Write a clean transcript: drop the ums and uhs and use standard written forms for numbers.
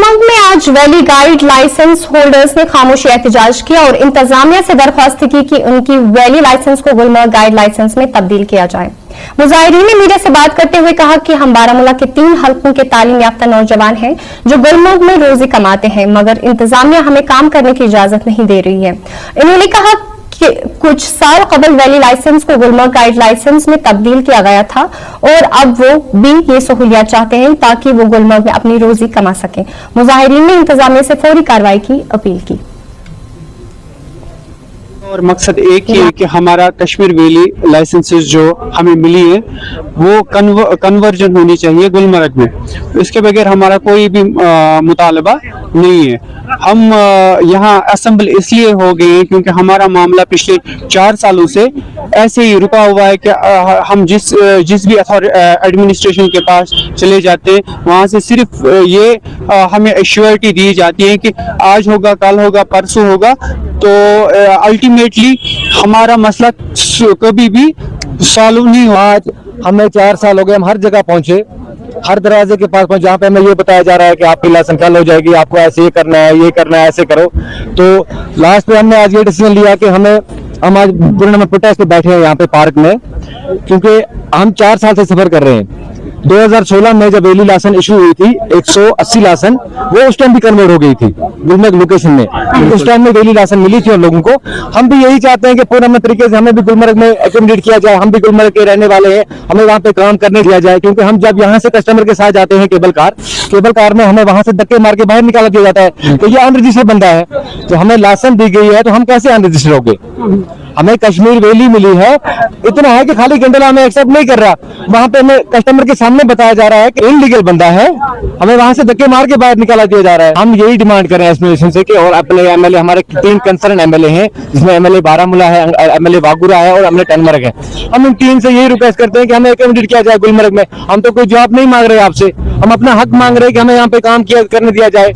गुलमर्ग में आज valley guide licence holders ने खामोशी एहतजाज किया और इंतजामिया से दरख्वास्त की कि उनकी वैली लाइसेंस को गुलमर्ग गाइड लाइसेंस में तब्दील किया जाए। मुजाहिरीन ने मीडिया से बात करते हुए कहा कि हम बारामूला के 3 हल्कों के तालीम याफ्ता नौजवान हैं जो गुलमर्ग में रोजी कमाते हैं, मगर इंतजामिया हमें काम करने की इजाजत नहीं दे रही है। इन्होंने कहा कि कुछ साल कबल वैली लाइसेंस को गुलमर्ग गाइड लाइसेंस में तब्दील किया गया था और अब वो भी ये सहूलियत चाहते हैं ताकि वो गुलमर्ग में अपनी रोजी कमा सकें। मुजाहिरीन ने इंतजामिया से फौरी कार्रवाई की अपील की। और मकसद एक ही है कि हमारा कश्मीर वैली लाइसेंसेस जो हमें मिली है वो कन्वर्जन होनी चाहिए गुलमर्ग में। इसके बगैर हमारा कोई भी मुतालबा नहीं है। हम यहाँ असेंबल इसलिए हो गए हैं क्योंकि हमारा मामला पिछले 4 सालों से ऐसे ही रुका हुआ है कि हम जिस भी एडमिनिस्ट्रेशन के पास चले जाते हैं वहाँ से सिर्फ ये हमें एश्योरिटी दी जाती है कि आज होगा, कल होगा, परसों होगा। तो अल्टीमेटली हमारा मसला कभी भी सॉल्व नहीं हुआ। आज हमें 4 साल हो गए, हम हर जगह पहुंचे, हर दरवाजे के पास पहुंचे जहाँ पे हमें ये बताया जा रहा है कि आपकी लाइसेंस कल हो जाएगी, आपको ऐसे ये करना है, ये करना है, ऐसे करो। तो लास्ट पे हमने आज ये डिसीजन लिया कि हम आज पूर्ण में प्रोटेस्ट पे बैठे हैं यहाँ पे पार्क में, क्योंकि हम 4 साल से सफर कर रहे हैं। 2016 में जब वैली लाइसेंस इशू हुई थी 180 लाइसेंस वो उस टाइम भी कन्वर्ट हो गई थी गुलमर्ग लोकेशन में। उस टाइम में वैली लाइसेंस मिली थी और लोगों को। हम भी यही चाहते हैं कि पूर्ण तरीके से हमें भी गुलमर्ग में एकोमोडेट किया जाए। हम भी गुलमर्ग के रहने वाले हैं, हमें वहाँ पे काम करने दिया जाए, क्योंकि हम जब यहाँ से कस्टमर के साथ जाते हैं केबल कार में हमें वहाँ से धक्के मार के बाहर निकाला दिया जाता है। तो ये अनरजिस्टर्ड बंदा है, तो हमें लाइसेंस दी गई है तो हम कैसे अनरजिस्टर्ड होंगे। हमें कश्मीर वैली मिली है, इतना है कि खाली गंडला हमें एक्सेप्ट नहीं कर रहा। वहाँ पे हमें कस्टमर के सामने बताया जा रहा है कि इनलीगल बंदा है, हमें वहाँ से धक्के मार के बाहर निकाला दिया जा रहा है। हम यही डिमांड कर रहे हैं एडमिनिस्ट्रेशन से कि और अपने एमएलए, हमारे 3 कंसर्न एमएलए हैं, जिसमें एमएलए बारामूला है, एमएलए वागुरा है और एमएलए टनमर्ग है। हम इन 3 से यही रिक्वेस्ट करते हैं कि हमें एकोमोडेट किया जाए गुलमर्ग में। हम तो कोई जॉब नहीं मांग रहे आपसे, हम अपना हक मांग रहे हैं कि हमें यहाँ पे काम करने दिया जाए।